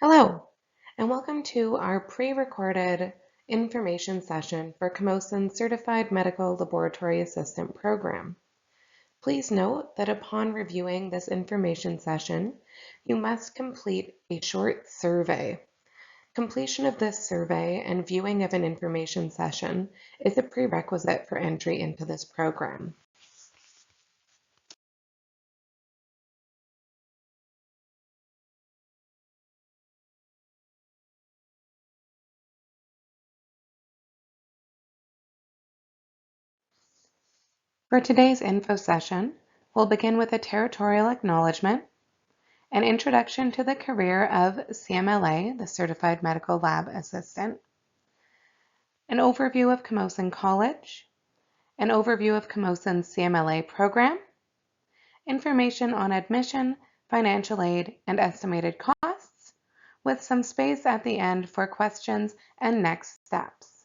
Hello, and welcome to our pre-recorded information session for Camosun Certified Medical Laboratory Assistant Program. Please note that upon reviewing this information session, you must complete a short survey. Completion of this survey and viewing of an information session is a prerequisite for entry into this program. For today's info session, we'll begin with a territorial acknowledgement, an introduction to the career of CMLA, the Certified Medical Lab Assistant, an overview of Camosun College, an overview of Camosun's CMLA program, information on admission, financial aid, and estimated costs, with some space at the end for questions and next steps.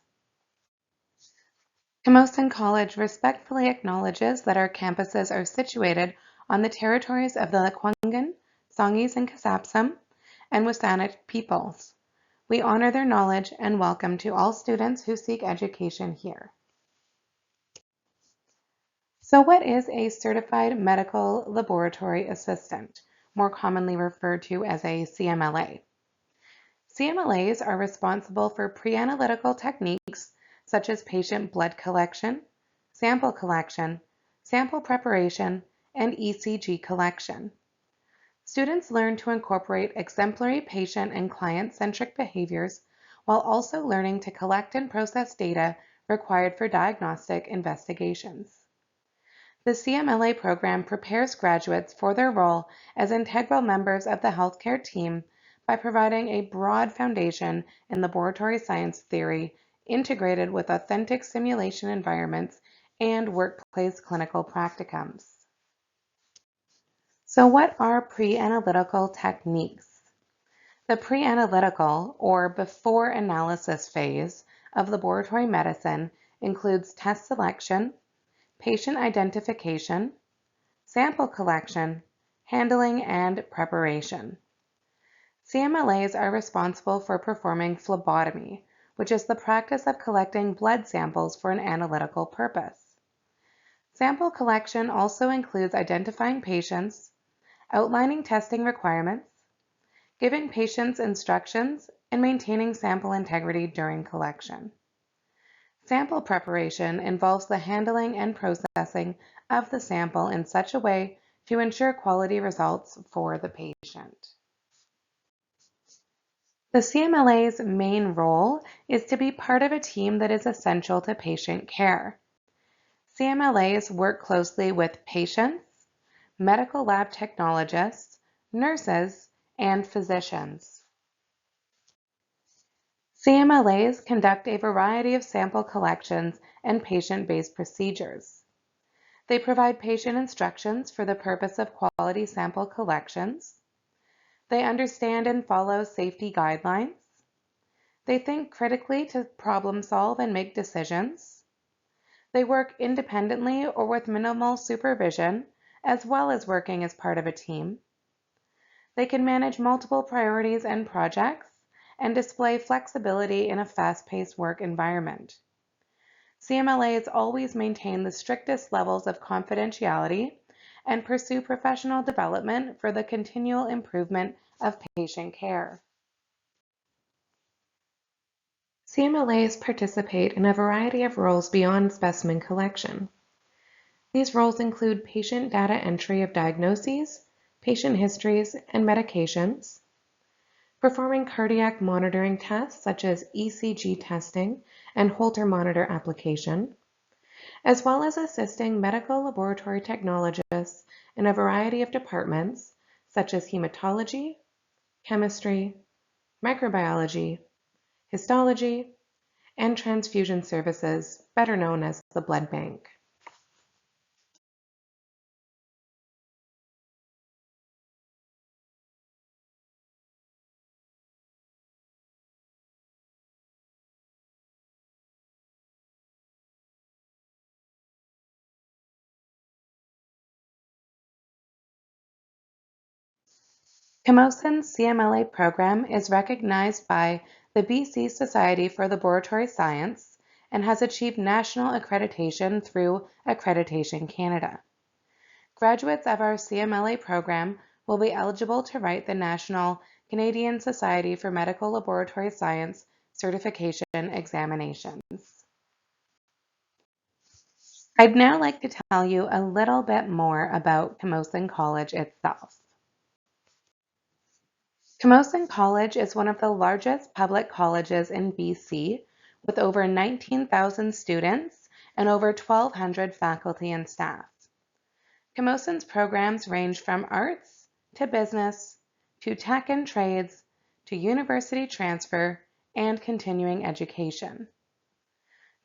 Camosun College respectfully acknowledges that our campuses are situated on the territories of the Lekwungen, Songhees, and Kasapsum, and WSÁNEĆ peoples. We honor their knowledge and welcome to all students who seek education here. So what is a Certified Medical Laboratory Assistant, more commonly referred to as a CMLA? CMLAs are responsible for pre-analytical techniques such as patient blood collection, sample preparation, and ECG collection. Students learn to incorporate exemplary patient and client-centric behaviors while also learning to collect and process data required for diagnostic investigations. The CMLA program prepares graduates for their role as integral members of the healthcare team by providing a broad foundation in laboratory science theory integrated with authentic simulation environments and workplace clinical practicums. So what are pre-analytical techniques? The pre-analytical or before analysis phase of laboratory medicine includes test selection, patient identification, sample collection, handling, and preparation. CMLAs are responsible for performing phlebotomy, which is the practice of collecting blood samples for an analytical purpose. Sample collection also includes identifying patients, outlining testing requirements, giving patients instructions, and maintaining sample integrity during collection. Sample preparation involves the handling and processing of the sample in such a way to ensure quality results for the patient. The CMLA's main role is to be part of a team that is essential to patient care. CMLAs work closely with patients, medical lab technologists, nurses, and physicians. CMLAs conduct a variety of sample collections and patient-based procedures. They provide patient instructions for the purpose of quality sample collections. They understand and follow safety guidelines. They think critically to problem solve and make decisions. They work independently or with minimal supervision, as well as working as part of a team. They can manage multiple priorities and projects and display flexibility in a fast-paced work environment. CMLAs always maintain the strictest levels of confidentiality and pursue professional development for the continual improvement of patient care. CMLAs participate in a variety of roles beyond specimen collection. These roles include patient data entry of diagnoses, patient histories, and medications, performing cardiac monitoring tests such as ECG testing and Holter monitor application, as well as assisting medical laboratory technologists in a variety of departments such as hematology, chemistry, microbiology, histology, and transfusion services, better known as the blood bank. Camosun's CMLA program is recognized by the BC Society for Laboratory Science and has achieved national accreditation through Accreditation Canada. Graduates of our CMLA program will be eligible to write the National Canadian Society for Medical Laboratory Science certification examinations. I'd now like to tell you a little bit more about Camosun College itself. Camosun College is one of the largest public colleges in BC with over 19,000 students and over 1,200 faculty and staff. Camosun's programs range from arts to business to tech and trades to university transfer and continuing education.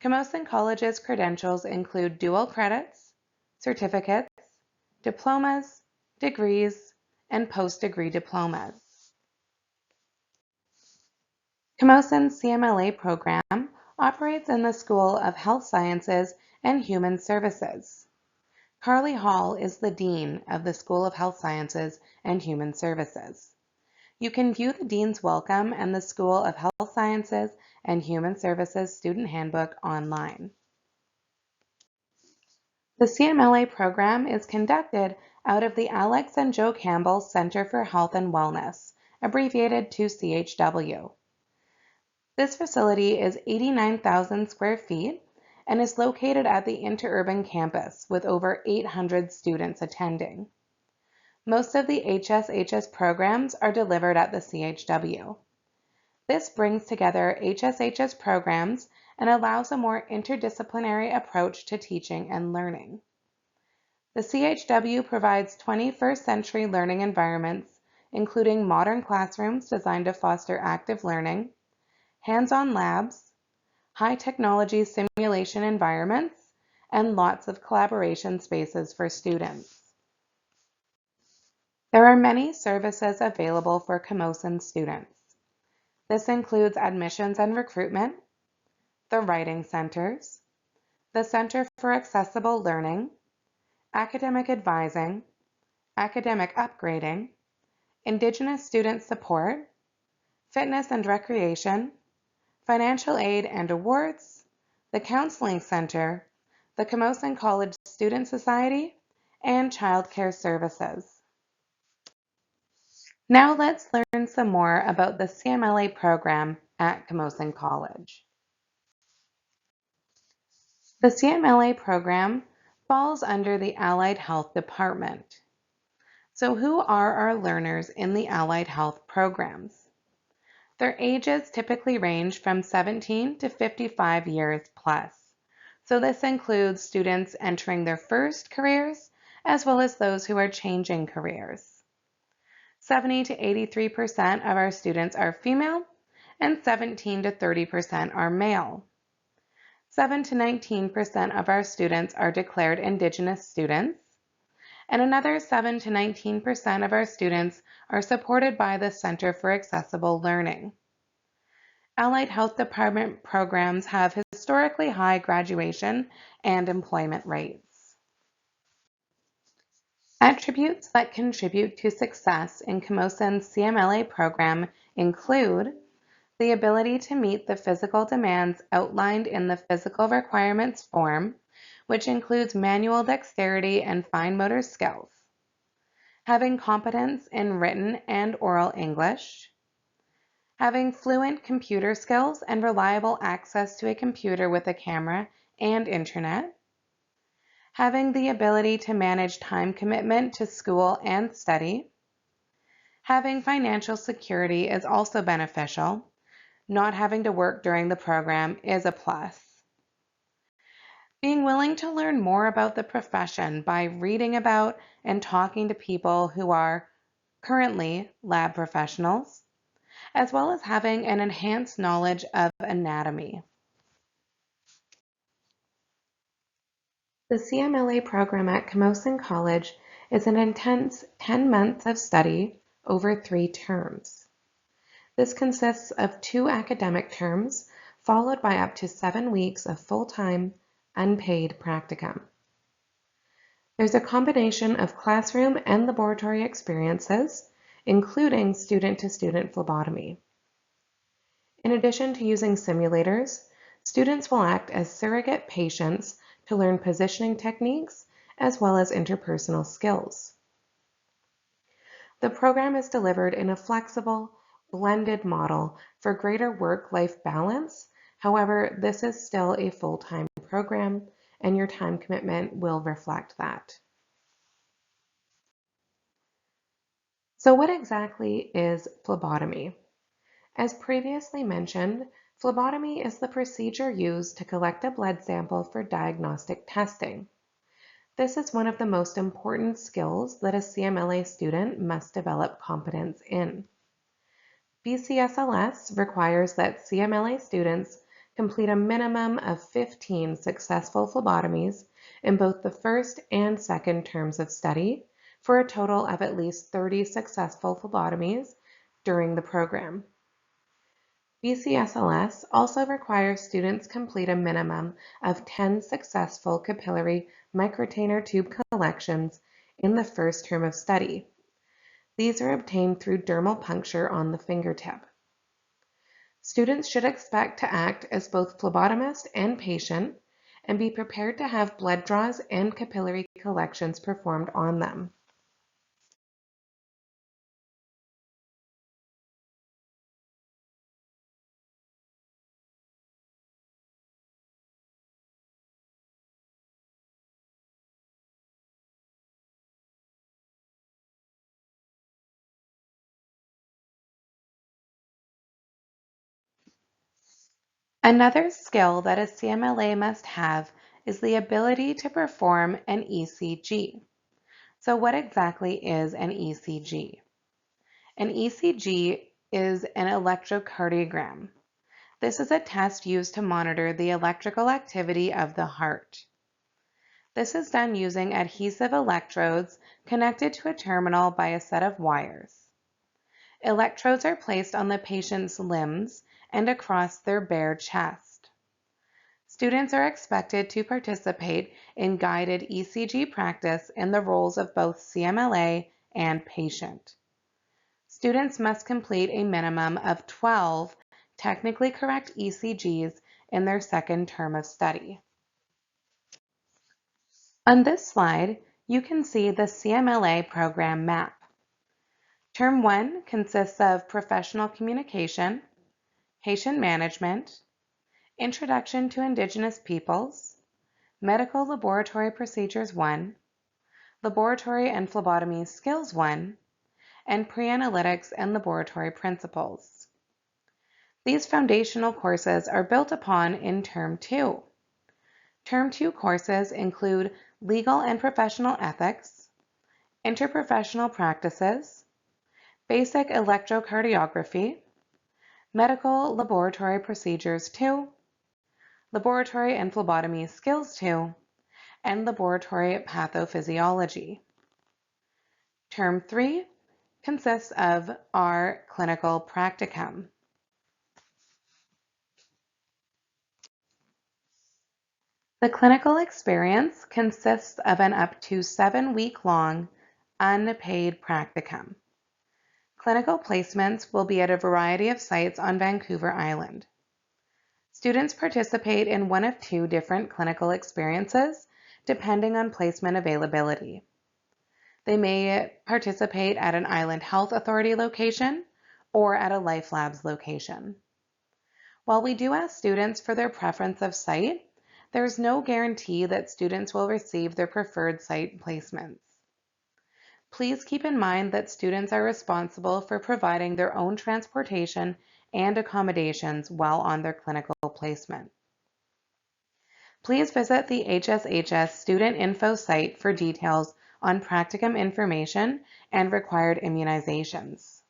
Camosun College's credentials include dual credits, certificates, diplomas, degrees, and post-degree diplomas. Camosun's CMLA program operates in the School of Health Sciences and Human Services. Carly Hall is the Dean of the School of Health Sciences and Human Services. You can view the Dean's Welcome and the School of Health Sciences and Human Services Student Handbook online. The CMLA program is conducted out of the Alex and Joe Campbell Center for Health and Wellness, abbreviated to CHW. This facility is 89,000 square feet and is located at the interurban campus with over 800 students attending. Most of the HSHS programs are delivered at the CHW. This brings together HSHS programs and allows a more interdisciplinary approach to teaching and learning. The CHW provides 21st century learning environments, including modern classrooms designed to foster active learning, hands-on labs, high technology simulation environments, and lots of collaboration spaces for students. There are many services available for Camosun students. This includes admissions and recruitment, the writing centers, the Center for Accessible Learning, academic advising, academic upgrading, Indigenous student support, fitness and recreation, financial aid and awards, the Counseling Center, the Camosun College Student Society, and childcare services. Now let's learn some more about the CMLA program at Camosun College. The CMLA program falls under the Allied Health Department. So who are our learners in the Allied Health programs? Their ages typically range from 17 to 55 years plus. So this includes students entering their first careers as well as those who are changing careers. 70 to 83% of our students are female and 17 to 30% are male. 7 to 19% of our students are declared Indigenous students, and another 7 to 19% of our students are supported by the Center for Accessible Learning. Allied Health Department programs have historically high graduation and employment rates. Attributes that contribute to success in Camosun's CMLA program include the ability to meet the physical demands outlined in the Physical Requirements form, which includes manual dexterity and fine motor skills, having competence in written and oral English, having fluent computer skills and reliable access to a computer with a camera and internet, having the ability to manage time commitment to school and study. Having financial security is also beneficial. Not having to work during the program is a plus. Being willing to learn more about the profession by reading about and talking to people who are currently lab professionals, as well as having an enhanced knowledge of anatomy. The CMLA program at Camosun College is an intense 10 months of study over 3 terms. This consists of 2 academic terms, followed by up to 7 weeks of full-time, unpaid practicum. There's a combination of classroom and laboratory experiences, including student-to-student phlebotomy. In addition to using simulators, students will act as surrogate patients to learn positioning techniques as well as interpersonal skills. The program is delivered in a flexible, blended model for greater work-life balance. However, this is still a full-time program, and your time commitment will reflect that. So what exactly is phlebotomy? As previously mentioned, phlebotomy is the procedure used to collect a blood sample for diagnostic testing. This is one of the most important skills that a CMLA student must develop competence in. BCSLS requires that CMLA students complete a minimum of 15 successful phlebotomies in both the first and second terms of study for a total of at least 30 successful phlebotomies during the program. BCSLS also requires students complete a minimum of 10 successful capillary microtainer tube collections in the first term of study. These are obtained through dermal puncture on the fingertip. Students should expect to act as both phlebotomist and patient and be prepared to have blood draws and capillary collections performed on them. Another skill that a CMLA must have is the ability to perform an ECG. So what exactly is an ECG? An ECG is an electrocardiogram. This is a test used to monitor the electrical activity of the heart. This is done using adhesive electrodes connected to a terminal by a set of wires. Electrodes are placed on the patient's limbs and across their bare chest. Students are expected to participate in guided ECG practice in the roles of both CMLA and patient. Students must complete a minimum of 12 technically correct ECGs in their second term of study. On this slide, you can see the CMLA program map. Term 1 consists of professional communication, patient management, introduction to indigenous peoples, medical laboratory procedures 1, laboratory and phlebotomy skills 1, and pre-analytics and laboratory principles. These foundational courses are built upon in Term 2. Term 2 courses include legal and professional ethics, interprofessional practices, basic electrocardiography, medical laboratory procedures 2, laboratory and phlebotomy skills 2, and laboratory pathophysiology. Term 3 consists of our clinical practicum. The clinical experience consists of an up to 7-week-long unpaid practicum. Clinical placements will be at a variety of sites on Vancouver Island. Students participate in one of 2 different clinical experiences depending on placement availability. They may participate at an Island Health Authority location or at a Life Labs location. While we do ask students for their preference of site, there is no guarantee that students will receive their preferred site placements. Please keep in mind that students are responsible for providing their own transportation and accommodations while on their clinical placement. Please visit the HSHS Student Info site for details on practicum information and required immunizations.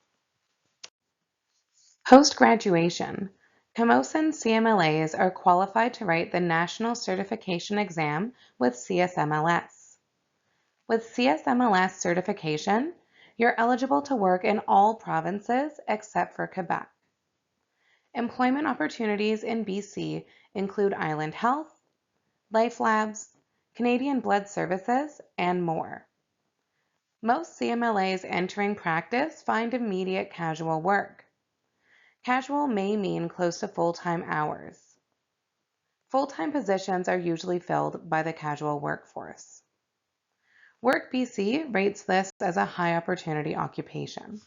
Post-graduation, Camosun CMLAs are qualified to write the National Certification Exam with CSMLS. With CSMLS certification, you're eligible to work in all provinces except for Quebec. Employment opportunities in BC include Island Health, Life Labs, Canadian Blood Services, and more. Most CMLAs entering practice find immediate casual work. Casual may mean close to full-time hours. Full-time positions are usually filled by the casual workforce. Work BC rates this as a high opportunity occupation.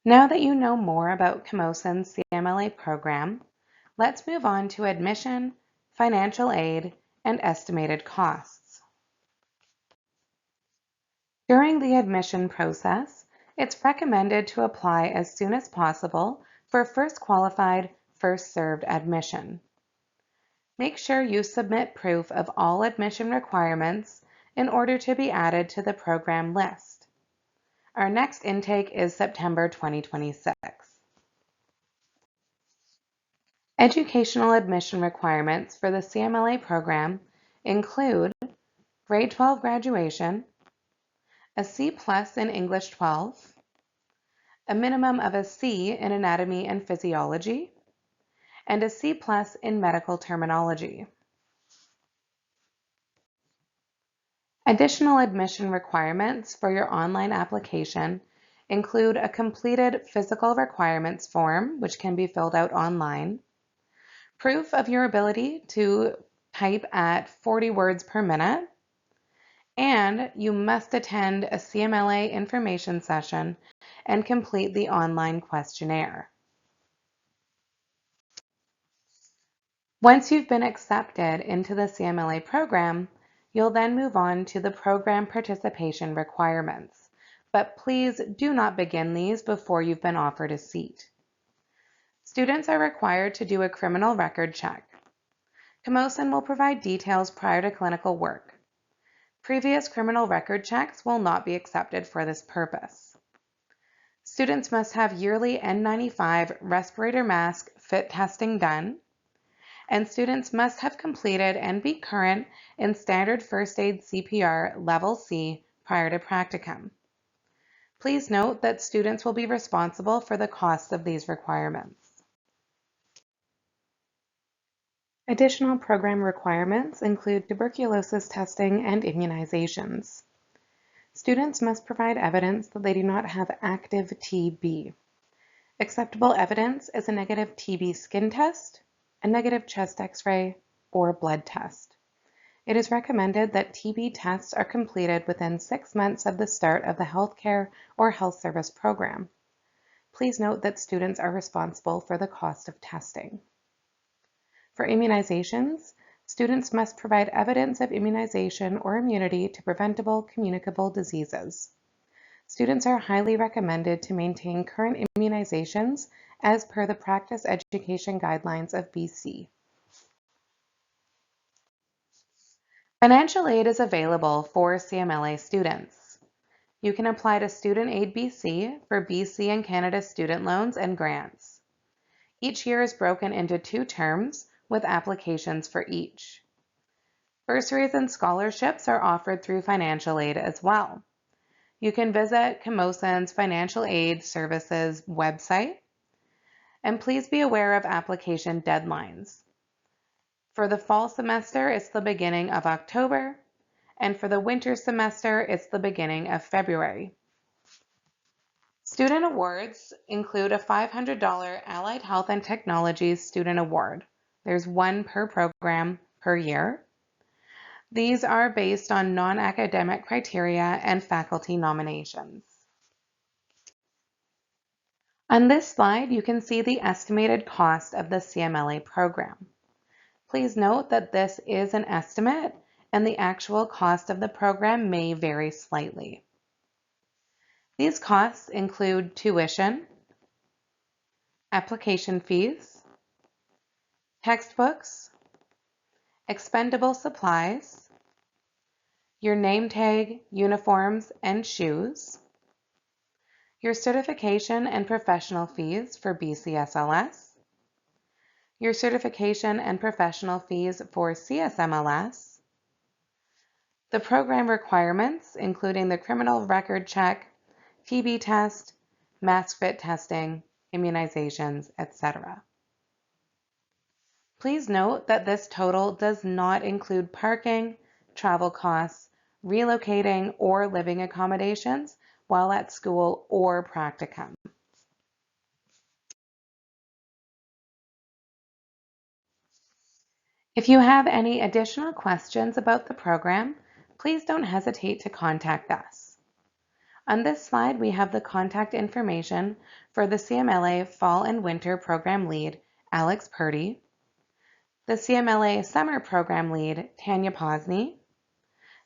Now that you know more about Camosun's CMLA program, let's move on to admission, financial aid, and estimated costs. During the admission process, it's recommended to apply as soon as possible for first qualified, first served admission. Make sure you submit proof of all admission requirements in order to be added to the program list. Our next intake is September 2026. Educational admission requirements for the CMLA program include grade 12 graduation, a C+ in English 12, a minimum of a C in anatomy and physiology, and a C+ in medical terminology. Additional admission requirements for your online application include a completed physical requirements form, which can be filled out online, proof of your ability to type at 40 words per minute, and you must attend a CMLA information session and complete the online questionnaire. Once you've been accepted into the CMLA program, you'll then move on to the program participation requirements, but please do not begin these before you've been offered a seat. Students are required to do a criminal record check. Camosun will provide details prior to clinical work. Previous criminal record checks will not be accepted for this purpose. Students must have yearly N95 respirator mask fit testing done, and students must have completed and be current in standard first aid CPR level C prior to practicum. Please note that students will be responsible for the cost of these requirements. Additional program requirements include tuberculosis testing and immunizations. Students must provide evidence that they do not have active TB. Acceptable evidence is a negative TB skin test, a negative chest X-ray, or blood test. It is recommended that TB tests are completed within 6 months of the start of the healthcare or health service program. Please note that students are responsible for the cost of testing. For immunizations, students must provide evidence of immunization or immunity to preventable communicable diseases. Students are highly recommended to maintain current immunizations as per the practice education guidelines of BC. Financial aid is available for CMLA students. You can apply to Student Aid BC for BC and Canada student loans and grants. Each year is broken into 2 terms with applications for each. Bursaries and scholarships are offered through financial aid as well. You can visit Camosun's Financial Aid Services website, and please be aware of application deadlines. For the fall semester, it's the beginning of October, and for the winter semester, it's the beginning of February. Student awards include a $500 Allied Health and Technologies Student Award. There's 1 per program per year. These are based on non-academic criteria and faculty nominations. On this slide, you can see the estimated cost of the CMLA program. Please note that this is an estimate and the actual cost of the program may vary slightly. These costs include tuition, application fees, textbooks, expendable supplies, your name tag, uniforms, and shoes, your certification and professional fees for BCSLS, your certification and professional fees for CSMLS, the program requirements, including the criminal record check, TB test, mask fit testing, immunizations, etc. Please note that this total does not include parking, travel costs, relocating, or living accommodations while at school or practicum. If you have any additional questions about the program, please don't hesitate to contact us. On this slide, we have the contact information for the CMLA Fall and Winter Program Lead, Alex Purdy, the CMLA Summer Program Lead, Tanya Posney,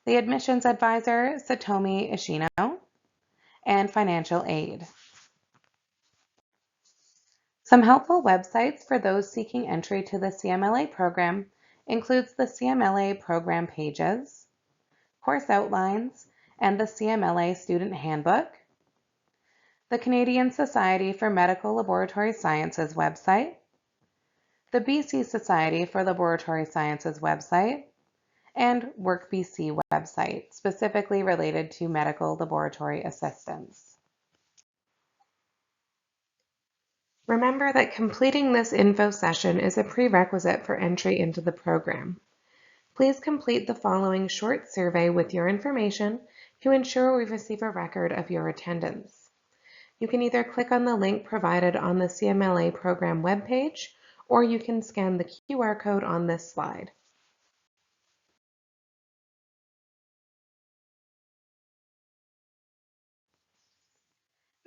the Admissions Advisor, Satomi Ishino, and Financial Aid. Some helpful websites for those seeking entry to the CMLA program includes the CMLA program pages, course outlines, and the CMLA Student Handbook, the Canadian Society for Medical Laboratory Sciences website, the BC Society for Laboratory Sciences website, and WorkBC website, specifically related to medical laboratory assistants. Remember that completing this info session is a prerequisite for entry into the program. Please complete the following short survey with your information to ensure we receive a record of your attendance. You can either click on the link provided on the CMLA program webpage, or you can scan the QR code on this slide.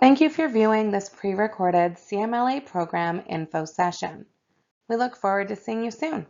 Thank you for viewing this pre-recorded CMLA program info session. We look forward to seeing you soon.